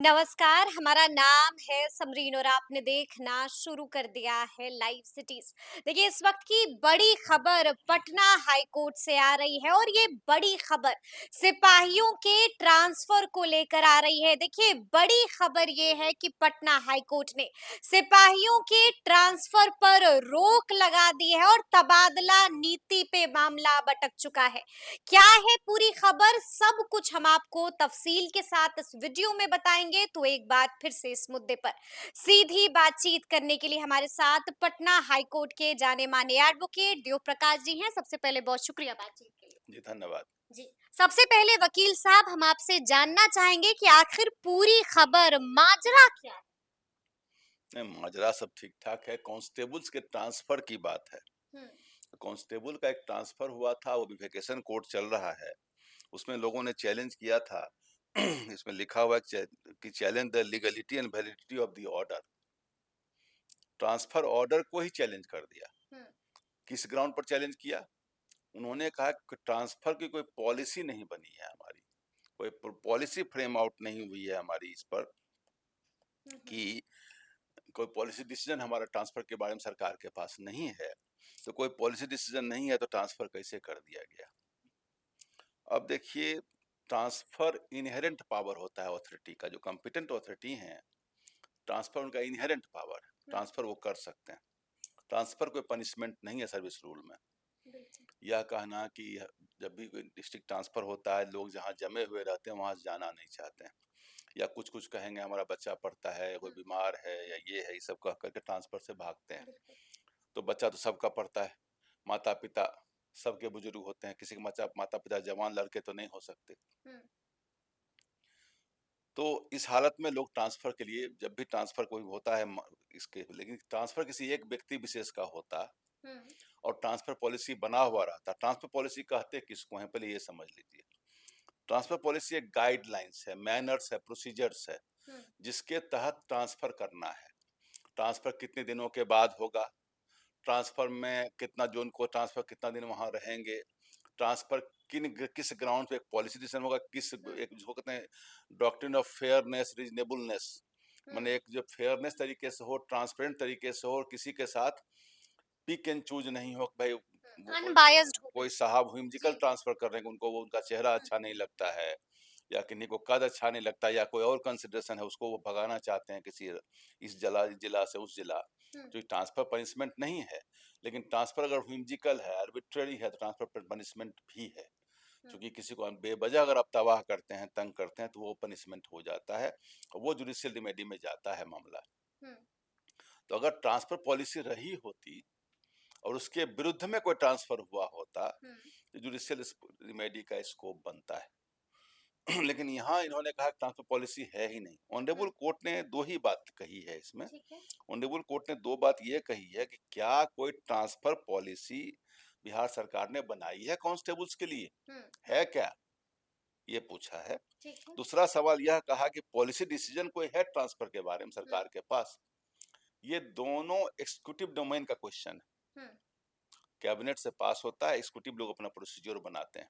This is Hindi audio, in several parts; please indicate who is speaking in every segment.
Speaker 1: नमस्कार, हमारा नाम है समरीन और आपने देखना शुरू कर दिया है लाइव सिटीज। देखिए, इस वक्त की बड़ी खबर पटना हाई कोर्ट से आ रही है और ये बड़ी खबर सिपाहियों के ट्रांसफर को लेकर आ रही है। देखिए, बड़ी खबर ये है कि पटना हाई कोर्ट ने सिपाहियों के ट्रांसफर पर रोक लगा दी है और तबादला नीति पे मामला अब अटक चुका है। क्या है पूरी खबर, सब कुछ हम आपको तफसील के साथ इस वीडियो में बताएंगे। तो एक बार फिर से इस मुद्दे पर सीधी बातचीत करने के लिए हमारे साथ पटना हाई कोर्ट के जाने माने एडवोकेट देव प्रकाश जी हैं। सबसे पहले बहुत शुक्रिया बातचीत के लिए।
Speaker 2: जी, धन्यवाद।
Speaker 1: जी, सबसे पहले वकील साहब, हम आपसे जानना चाहेंगे कि आखिर पूरी खबर माजरा क्या है।
Speaker 2: नहीं, माजरा सब ठीक-ठाक है, कांस्टेबल्स के ट्रांसफर की बात है।
Speaker 1: हम्म।
Speaker 2: कांस्टेबल का एक ट्रांसफर हुआ था, वो भी वेकेशन कोर्ट चल रहा है। उसमें लोगों ने चैलेंज किया था। इसमें लिखा हुआ है कि challenge the legality and validity of the order. Transfer order को ही चैलेंज कर दिया।
Speaker 1: हम्म।
Speaker 2: किस ग्राउंड पर चैलेंज किया? उन्होंने कहा कि ट्रांसफर की कोई पॉलिसी नहीं बनी है हमारी, कोई पॉलिसी फ्रेम आउट नहीं हुई है हमारी इस पर
Speaker 1: हम्म।
Speaker 2: कि कोई पॉलिसी डिसीजन हमारा ट्रांसफर के बारे में सरकार के पास नहीं है। तो कोई पॉलिसी डिसीजन नहीं है तो ट्रांसफर कैसे कर दिया गया? अब देखिए, ट्रांसफर इनहेरेंट पावर होता है अथॉरिटी का। जो कॉम्पिटेंट अथॉरिटी है, ट्रांसफर उनका इनहेरेंट पावर है, ट्रांसफर वो कर सकते हैं। ट्रांसफर कोई पनिशमेंट नहीं है सर्विस रूल में।
Speaker 1: बिल्कुल।
Speaker 2: यह कहना कि जब भी कोई डिस्ट्रिक्ट ट्रांसफर होता है, लोग जहाँ जमे हुए रहते हैं वहां जाना नहीं चाहते हैं, या कुछ कुछ कहेंगे हमारा बच्चा पढ़ता है, कोई बीमार है, या ये सब कह करके ट्रांसफर से भागते हैं।
Speaker 1: बिल्कुल।
Speaker 2: तो बच्चा तो सबका पढ़ता है, माता पिता सबके बुजुर्ग होते हैं, किसी के माता पिता जवान लड़के तो नहीं हो सकते।
Speaker 1: हम्म।
Speaker 2: तो इस हालत में लोग ट्रांसफर के लिए, जब भी ट्रांसफर कोई होता है इसके, लेकिन ट्रांसफर किसी एक व्यक्ति विशेष का होता
Speaker 1: हम्म।
Speaker 2: और ट्रांसफर पॉलिसी बना हुआ रहता। ट्रांसफर पॉलिसी कहते किसको हैं, पहले ये समझ लीजिए। ट्रांसफर पॉलिसी एक गाइडलाइंस है, मैनर्स है, प्रोसीजर्स है,
Speaker 1: हम्म।
Speaker 2: जिसके तहत ट्रांसफर करना है। ट्रांसफर कितने दिनों के बाद होगा, ट्रांसफर में कितना, जो उनको ट्रांसफर कितना दिन वहां रहेंगे, ट्रांसफर किस ग्राउंड पे एक पॉलिसी डिसीजन होगा, किस एक जो कहते हैं डॉक्ट्रिन ऑफ फेयरनेस रीजनेबलनेस,
Speaker 1: हम्म।
Speaker 2: माने एक जो फेयरनेस तरीके से हो, ट्रांसपेरेंट तरीके से हो, और किसी के साथ पिक एंड चूज नहीं हो कि भाई
Speaker 1: अनबायस्ड हो।
Speaker 2: कोई साहब व्हिमजिकल
Speaker 1: जी।
Speaker 2: ट्रांसफर कर रहे हैं, उनको वो उनका चेहरा
Speaker 1: हुँ,
Speaker 2: अच्छा नहीं लगता है, या किन्हीं को कद अच्छा नहीं लगता, या कोई और कंसिडरेशन है, उसको वो भगाना चाहते हैं किसी इस जिला से उस जिला।
Speaker 1: हुँ,
Speaker 2: तो ट्रांसफर पनिशमेंट नहीं है, लेकिन ट्रांसफर अगर व्हिमजिकल है, आर्बिट्रेरी है, तो ट्रांसफर पनिशमेंट भी है।
Speaker 1: हुँ,
Speaker 2: क्योंकि किसी को बेवजह अगर आप तबाह करते हैं, तंग करते हैं, तो वो पनिशमेंट हो जाता है, और वो जुडिशियल रिमेडी में जाता है मामला।
Speaker 1: हुँ,
Speaker 2: तो अगर ट्रांसफर पॉलिसी रही होती और उसके विरुद्ध में कोई ट्रांसफर हुआ होता,
Speaker 1: हुँ,
Speaker 2: तो जुडिशियल रिमेडी का स्कोप बनता है। लेकिन यहाँ इन्होंने कहा ट्रांसफर पॉलिसी है ही नहीं।
Speaker 1: हुँ,
Speaker 2: ऑनरेबल कोर्ट ने दो ही बात कही है इसमें।
Speaker 1: ठीक है।
Speaker 2: ऑनरेबल कोर्ट ने दो बात ये कही है कि क्या कोई ट्रांसफर पॉलिसी बिहार सरकार ने बनाई है कांस्टेबल्स के लिए,
Speaker 1: हुँ, हुँ,
Speaker 2: है क्या, ये पूछा है।
Speaker 1: ठीक है।
Speaker 2: दूसरा सवाल यह कहा कि पॉलिसी डिसीजन कोई है ट्रांसफर के बारे में
Speaker 1: हुँ,
Speaker 2: सरकार के पास। ये दोनों एक्सिक्यूटिव डोमेन का क्वेश्चन है।
Speaker 1: हुँ,
Speaker 2: कैबिनेट से पास होता है, एक्सिक्यूटिव लोग अपना प्रोसीजर बनाते हैं।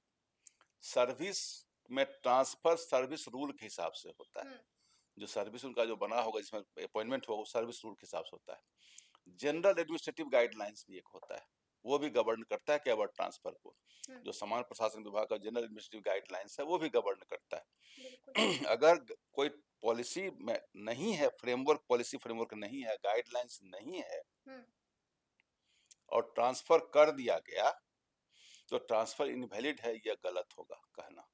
Speaker 2: सर्विस में ट्रांसफर सर्विस रूल के हिसाब से होता है।
Speaker 1: हुँ,
Speaker 2: जो सर्विस उनका जो बना होगा, जिसमें अपॉइंटमेंट होगा, वो सर्विस रूल के हिसाब से होता है। जनरल एडमिनिस्ट्रेटिव गाइडलाइंस भी एक होता है, वो भी गवर्न करता है केवल ट्रांसफर को।
Speaker 1: हुँ,
Speaker 2: जो सामान्य प्रशासन विभाग का जनरल एडमिनिस्ट्रेटिव गाइडलाइंस है, वो भी गवर्न करता
Speaker 1: बिल्कुल।
Speaker 2: है। अगर कोई पॉलिसी में नहीं है, फ्रेमवर्क, पॉलिसी फ्रेमवर्क नहीं है, गाइडलाइंस नहीं है,
Speaker 1: हुँ,
Speaker 2: और ट्रांसफर कर दिया गया, तो ट्रांसफर इनवैलिड है, यह गलत होगा कहना।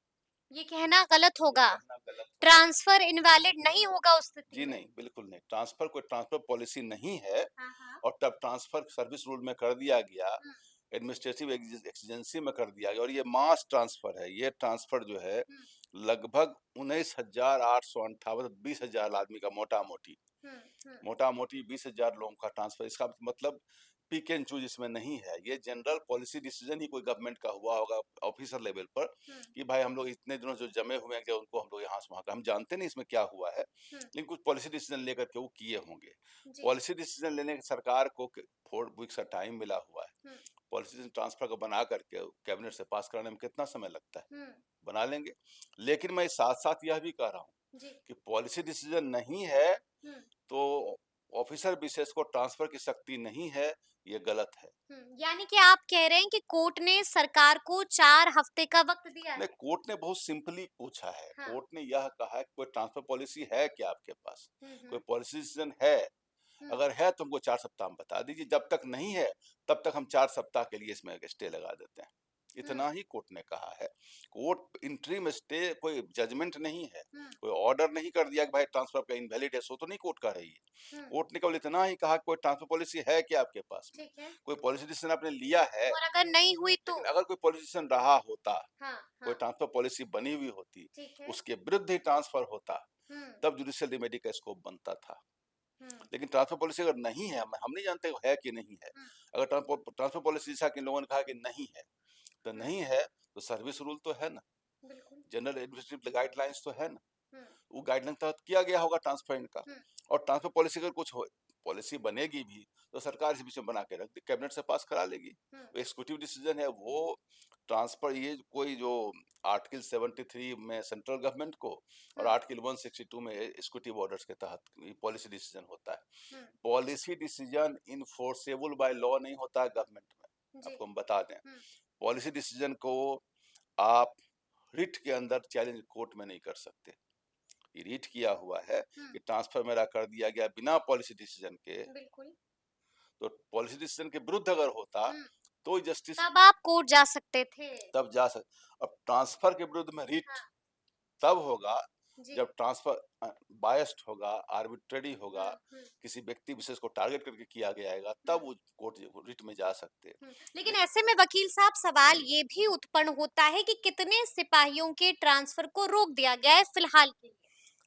Speaker 1: ये कहना गलत
Speaker 2: ये
Speaker 1: होगा,
Speaker 2: कहना गलत होगा।
Speaker 1: ट्रांसफर इनवैलिड नहीं होगा उस स्थिति
Speaker 2: जी
Speaker 1: में।
Speaker 2: नहीं, बिल्कुल नहीं। ट्रांसफर कोई ट्रांसफर पॉलिसी नहीं है,
Speaker 1: हाँ, हाँ।
Speaker 2: और तब ट्रांसफर सर्विस रूल में कर दिया गया,
Speaker 1: हुँ,
Speaker 2: एडमिनिस्ट्रेटिव एक्सीजेंसी में कर दिया गया, और ये मास ट्रांसफर है। ये ट्रांसफर जो है
Speaker 1: हुँ,
Speaker 2: लगभग 19,858, 20,000 आदमी का, मोटा मोटी
Speaker 1: हुँ, हुँ,
Speaker 2: 20,000 लोगों का ट्रांसफर। इसका मतलब पिक एंड चूज इसमें नहीं है। ये जनरल पॉलिसी डिसीजन ही कोई गवर्नमेंट का हुआ होगा ऑफिसर लेवल पर,
Speaker 1: हुँ,
Speaker 2: कि भाई हम लोग इतने दिनों जो जमे हुए हैं कि उनको हम लोग यहाँ से वहाँ का, हम जानते नहीं इसमें क्या हुआ है,
Speaker 1: हुँ,
Speaker 2: लेकिन कुछ पॉलिसी डिसीजन लेकर के वो किए होंगे।
Speaker 1: जी।
Speaker 2: पॉलिसी डिसीजन लेने के सरकार को 4 वीक्स का टाइम मिला हुआ है।
Speaker 1: हुँ,
Speaker 2: पॉलिसी ट्रांसफर को बना करके कैबिनेट से पास कराने में कितना समय लगता है,
Speaker 1: हुँ,
Speaker 2: बना लेंगे। लेकिन मैं साथ साथ यह भी कह रहा हूँ
Speaker 1: जी।
Speaker 2: कि पॉलिसी डिसीजन नहीं है
Speaker 1: हम्म।
Speaker 2: तो ऑफिसर विशेष को ट्रांसफर की शक्ति नहीं है, ये गलत है।
Speaker 1: यानी कि आप कह रहे हैं कि कोर्ट ने सरकार को 4 हफ्ते का वक्त दिया
Speaker 2: नहीं,
Speaker 1: है।
Speaker 2: कोर्ट ने बहुत सिंपली पूछा है।
Speaker 1: हाँ।
Speaker 2: कोर्ट ने यह कहा है कि कोई ट्रांसफर पॉलिसी है क्या आपके पास? कोई
Speaker 1: हम्म।
Speaker 2: पॉलिसी डिसीजन है?
Speaker 1: हम्म।
Speaker 2: अगर है तो हमको 4 सप्ताह में बता दीजिए, जब तक नहीं है तब तक हम 4 सप्ताह के लिए इसमें स्टे लगा देते हैं।
Speaker 1: हम्म।
Speaker 2: इतना ही कोर्ट ने कहा है। कोर्ट इंटरिम स्टे कोई जजमेंट नहीं है,
Speaker 1: हम्म।
Speaker 2: कोई ऑर्डर नहीं कर दिया कि भाई ट्रांसफर आपका इनवैलिड है, सो तो नहीं कोर्ट कह रही है।
Speaker 1: हम्म।
Speaker 2: कोर्ट ने केवल इतना ही कहा कोई ट्रांसफर पॉलिसी है क्या आपके पास में?
Speaker 1: ठीक है।
Speaker 2: कोई पॉलिसी डिसीजन आपने लिया है?
Speaker 1: और अगर नहीं हुई तो?
Speaker 2: लेकिन अगर कोई पॉलिसी डिसीजन रहा होता,
Speaker 1: हाँ।
Speaker 2: कोई
Speaker 1: हाँ।
Speaker 2: ट्रांसफर पॉलिसी बनी हुई होती,
Speaker 1: ठीक है।
Speaker 2: उसके विरुद्ध ही ट्रांसफर होता,
Speaker 1: हम्म।
Speaker 2: तब जुडिशियल रेमेडी का स्कोप बनता था।
Speaker 1: हम्म।
Speaker 2: लेकिन ट्रांसफर पॉलिसी अगर नहीं है, हम नहीं जानते वो है कि नहीं है।
Speaker 1: हम्म।
Speaker 2: अगर ट्रांसफर पॉलिसी जैसा कि इन लोगों ने कहा कि नहीं है, तो
Speaker 1: हम्म।
Speaker 2: नहीं है तो सर्विस रूल तो है ना,
Speaker 1: बिल्कुल।
Speaker 2: जनरल एडमिनिस्ट्रेटिव गाइडलाइंस तो है ना,
Speaker 1: हम्म।
Speaker 2: वो गाइडलाइन तहत किया गया होगा ट्रांसफर इनका।
Speaker 1: हम्म।
Speaker 2: और ट्रांसफर पॉलिसी अगर कुछ हो, पॉलिसी बनेगी भी तो सरकार इस बीच में बना के रख दी, कैबिनेट से पास करा लेगी।
Speaker 1: हम्म।
Speaker 2: एक्सिक्यूटिव डिसीजन है वो ट्रांसफर, ये कोई जो आर्टिकल 73 में सेंट्रल गवर्नमेंट को और
Speaker 1: हम्म।
Speaker 2: आर्टिकल 162 में एक्सिक्यूटिव ऑर्डर्स के तहत पॉलिसी डिसीजन होता है।
Speaker 1: हम्म।
Speaker 2: Policy decision enforceable by law नहीं होता है गवर्नमेंट में,
Speaker 1: जी।
Speaker 2: आपको हम बता दें।
Speaker 1: हम्म।
Speaker 2: पॉलिसी डिसीजन को आप रिट के अंदर चैलेंज कोर्ट में नहीं कर सकते। ये रिट किया हुआ है
Speaker 1: हम्म।
Speaker 2: कि ट्रांसफर मेरा कर दिया गया बिना पॉलिसी डिसीजन के,
Speaker 1: बिल्कुल।
Speaker 2: तो पॉलिसी डिसीजन के विरुद्ध अगर होता
Speaker 1: हम्म।
Speaker 2: तो जस्टिस
Speaker 1: तब आप कोर्ट जा सकते थे।
Speaker 2: तब जा सक अब ट्रांसफर के विरुद्ध में रिट
Speaker 1: हाँ।
Speaker 2: तब होगा
Speaker 1: जी।
Speaker 2: जब ट्रांसफर बायस्ड होगा, आर्बिट्रेरी होगा,
Speaker 1: हम्म।
Speaker 2: किसी व्यक्ति विशेष को टारगेट करके किया गया,
Speaker 1: हम्म।
Speaker 2: तब वो कोर्ट रिट में जा सकते हैं।
Speaker 1: लेकिन
Speaker 2: लेकिन
Speaker 1: ऐसे में वकील साहब सवाल ये भी उत्पन्न होता है कि कितने सिपाहियों के ट्रांसफर को रोक दिया गया है फिलहाल के लिए।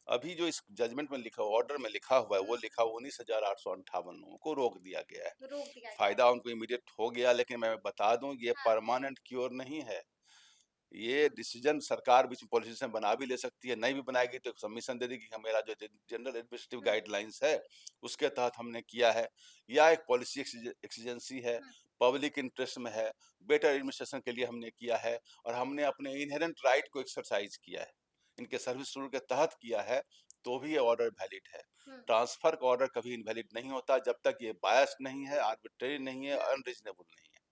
Speaker 2: अभी जो इस जजमेंट में लिखा, ऑर्डर में लिखा हुआ है, वो
Speaker 1: हम्म।
Speaker 2: लिखा 19,858 लोगों को रोक दिया गया है।
Speaker 1: रोक दिया गया है।
Speaker 2: फायदा उनको इमीडिएट हो गया, लेकिन मैं बता दूं ये
Speaker 1: हाँ।
Speaker 2: परमानेंट क्योर नहीं है। ये डिसीजन सरकार बीच में पॉलिटिशियन बना भी ले सकती है, नहीं भी बनाएगी तो सबमिशन दे देगी कि मेरा जो जनरल एडमिनिस्ट्रेटिव
Speaker 1: हम्म।
Speaker 2: गाइडलाइंस है उसके तहत हमने किया है, या एक पॉलिसी एक्सीजेंसी है,
Speaker 1: हम्म।
Speaker 2: पब्लिक इंटरेस्ट में है, बेटर एडमिनिस्ट्रेशन के लिए हमने किया है, और हमने अपने इनहेरेंट राइट को एक्सरसाइज किया है, इनके सर्विस रूल के तहत किया है, तो भी ये ऑर्डर वैलिड है।
Speaker 1: हम्म।
Speaker 2: ट्रांसफर का ऑर्डर कभी इनवैलिड नहीं होता जब तक ये बायस नहीं है, आर्बिट्रेरी नहीं है, अनरीजनेबल नहीं है।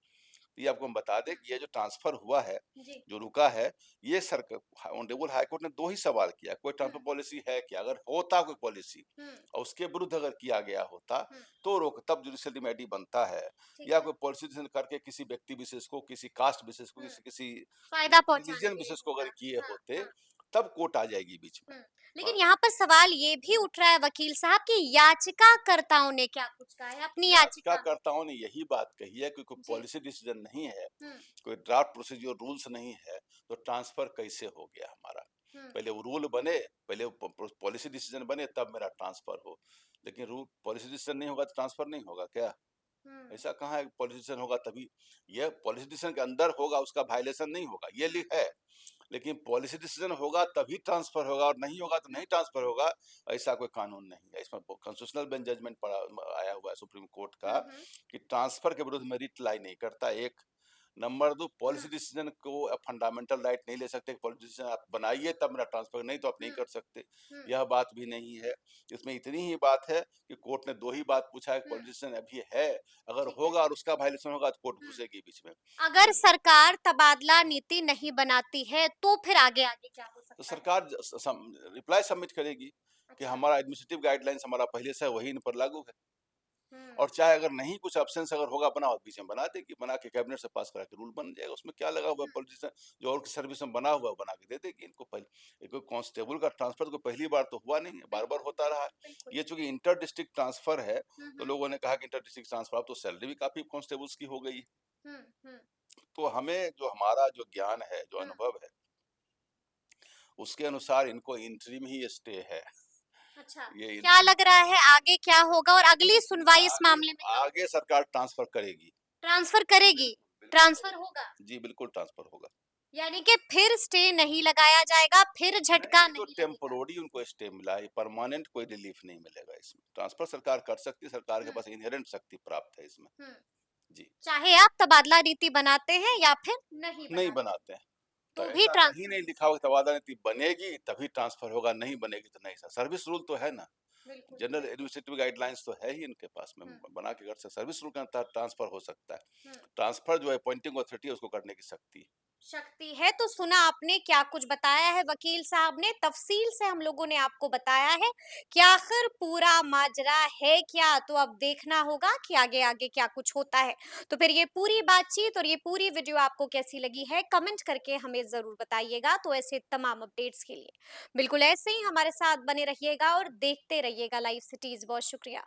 Speaker 2: ये आपको हम बता दें कि ये जो ट्रांसफर हुआ है,
Speaker 1: जी।
Speaker 2: जो रुका है, ये सरकार ऑनरेबल हाई कोर्ट ने 2 ही सवाल किया, कोई ट्रांसफर
Speaker 1: हम्म।
Speaker 2: पॉलिसी है क्या? अगर होता कोई पॉलिसी
Speaker 1: हम्म।
Speaker 2: और उसके विरुद्ध अगर किया गया होता
Speaker 1: हम्म।
Speaker 2: तो रोक, तब जुडिशियल रिमेडी बनता है।
Speaker 1: ठीक
Speaker 2: या
Speaker 1: है।
Speaker 2: कोई पॉलिसी डिसीजन करके किसी व्यक्ति विशेष को, किसी कास्ट विशेष को,
Speaker 1: हम्म।
Speaker 2: किसी किसी
Speaker 1: फायदा पहुंचाने
Speaker 2: रिलीजन
Speaker 1: के लिए
Speaker 2: विशेष को
Speaker 1: होता।
Speaker 2: अगर किए
Speaker 1: हाँ।
Speaker 2: होते,
Speaker 1: हाँ।
Speaker 2: तब कोर्ट आ जाएगी बीच में।
Speaker 1: लेकिन
Speaker 2: पर
Speaker 1: यहाँ पर सवाल ये भी उठ रहा है वकील साहब कि याचिकाकर्ताओं ने क्या कुछ कहा है अपनी याचिका में।
Speaker 2: याचिकाकर्ताओं ने यही बात कही है कि कोई
Speaker 1: जी।
Speaker 2: पॉलिसी डिसीजन नहीं है,
Speaker 1: हम्म।
Speaker 2: कोई ड्राफ्ट प्रोसीजर रूल्स नहीं है, तो ट्रांसफर कैसे हो गया हमारा?
Speaker 1: हम्म।
Speaker 2: पहले वो रूल बने, पहले पॉलिसी डिसीजन बने, तब मेरा ट्रांसफर हो। लेकिन रूल पॉलिसी डिसीजन नहीं होगा तो ट्रांसफर नहीं होगा क्या?
Speaker 1: हम्म।
Speaker 2: ऐसा कहाँ है? पॉलिसी डिसीजन होगा तभी, ये पॉलिसी डिसीजन के अंदर होगा, उसका वायलेशन नहीं होगा, ये लिख है। लेकिन पॉलिसी डिसीजन होगा तभी ट्रांसफर होगा, और नहीं होगा तो नहीं ट्रांसफर होगा, ऐसा कोई कानून नहीं है। इसमें कॉन्स्टिट्यूशनल बेंच जजमेंट पड़ा आया हुआ है सुप्रीम कोर्ट का कि ट्रांसफर के विरुद्ध में रिट लाई नहीं करता। एक नंबर 2, पॉलिसी डिसीजन को फंडामेंटल राइट नहीं ले सकते, पॉलिसी डिसीजन आप बनाइए तब मेरा ट्रांसफर, नहीं तो आप नहीं कर सकते। यह बात भी नहीं है। इसमें इतनी ही बात है कि कोर्ट ने 2 ही बात पूछा है कि पॉलिसी डिसीजन अभी है, अगर
Speaker 1: ठीक है।
Speaker 2: होगा और उसका वायलेशन होगा तो कोर्ट घुसेगी बीच में।
Speaker 1: अगर सरकार तबादला नीति नहीं बनाती है तो फिर आगे आगे क्या हो
Speaker 2: तो
Speaker 1: सकता है?
Speaker 2: सरकार रिप्लाई सबमिट करेगी कि
Speaker 1: अच्छा।
Speaker 2: हमारा एडमिनिस्ट्रेटिव गाइडलाइंस हमारा पहले से है, वही इन पर लागू है।
Speaker 1: हम्म।
Speaker 2: और चाहे अगर नहीं कुछ ऑप्शन अगर होगा बना, और बीच में बना देगी, बना के कैबिनेट से पास करा के रूल बन जाएगा। उसमें क्या लगा हुआ है? पॉलिटिशियन जो और सर्विस में बना हुआ है बना के दे देगी इनको। पहले कोई कांस्टेबल का ट्रांसफर तो पहली बार तो हुआ नहीं है, बार बार होता रहा है।
Speaker 1: बिल्कुल।
Speaker 2: ये चूंकि इंटर डिस्ट्रिक्ट ट्रांसफर है, तो
Speaker 1: हम्म।
Speaker 2: लोगों ने कहा कि इंटर डिस्ट्रिक्ट ट्रांसफर, अब तो सैलरी भी काफी कांस्टेबल्स की हो गई।
Speaker 1: हम्म। हम्म।
Speaker 2: तो हमें जो हमारा जो ज्ञान है, जो
Speaker 1: हम्म।
Speaker 2: अनुभव है, उसके अनुसार इनको इंटरिम ही स्टे है।
Speaker 1: अच्छा।
Speaker 2: ये
Speaker 1: क्या लग रहा है आगे क्या होगा और अगली सुनवाई इस
Speaker 2: आगे
Speaker 1: मामले में कब
Speaker 2: आगे सरकार ट्रांसफर करेगी।
Speaker 1: ट्रांसफर करेगी?
Speaker 2: बिल्कुल,
Speaker 1: ट्रांसफर होगा?
Speaker 2: जी बिल्कुल ट्रांसफर होगा।
Speaker 1: यानी कि फिर स्टे नहीं लगाया जाएगा, फिर झटका
Speaker 2: नहीं, तो
Speaker 1: नहीं लगेगा।
Speaker 2: टेम्पोररी उनको स्टे मिला है, परमानेंट कोई रिलीफ नहीं मिलेगा इसमें। ट्रांसफर सरकार कर सकती है, सरकार के
Speaker 1: हम्म।
Speaker 2: पास इनहेरेंट शक्ति प्राप्त है इसमें।
Speaker 1: हम्म।
Speaker 2: जी,
Speaker 1: चाहे आप तबादला नीति बनाते हैं या फिर नहीं
Speaker 2: नहीं
Speaker 1: बनाते।
Speaker 2: बनाते हैं। तो
Speaker 1: तो भी
Speaker 2: ऐसा कहीं
Speaker 1: ट्रांसफर।
Speaker 2: नहीं लिखा होगा तबादला नीति बनेगी तभी ट्रांसफर होगा, नहीं बनेगी तो नहीं। सर सर्विस रूल तो है ना,
Speaker 1: बिल्कुल।
Speaker 2: जनरल एडमिनिस्ट्रेटिव गाइडलाइंस तो है ही इनके पास में,
Speaker 1: हुँ,
Speaker 2: बना के कर सकते, सर्विस रूल के अनुसार ट्रांसफर हो सकता है।
Speaker 1: हुँ।
Speaker 2: ट्रांसफर जो अपॉइंटिंग अथॉरिटी है उसको करने की शक्ति है।
Speaker 1: शक्ति है, तो सुना आपने क्या कुछ बताया है वकील साहब ने, तफसील से हम लोगों ने आपको बताया है कि आखिर पूरा माजरा है क्या। तो अब देखना होगा कि आगे आगे क्या कुछ होता है। तो फिर ये पूरी बातचीत और ये पूरी वीडियो आपको कैसी लगी है, कमेंट करके हमें जरूर बताइएगा। तो ऐसे तमाम अपडेट्स के लिए बिल्कुल ऐसे ही हमारे साथ बने रहिएगा और देखते रहिएगा लाइव सिटीज। बहुत शुक्रिया।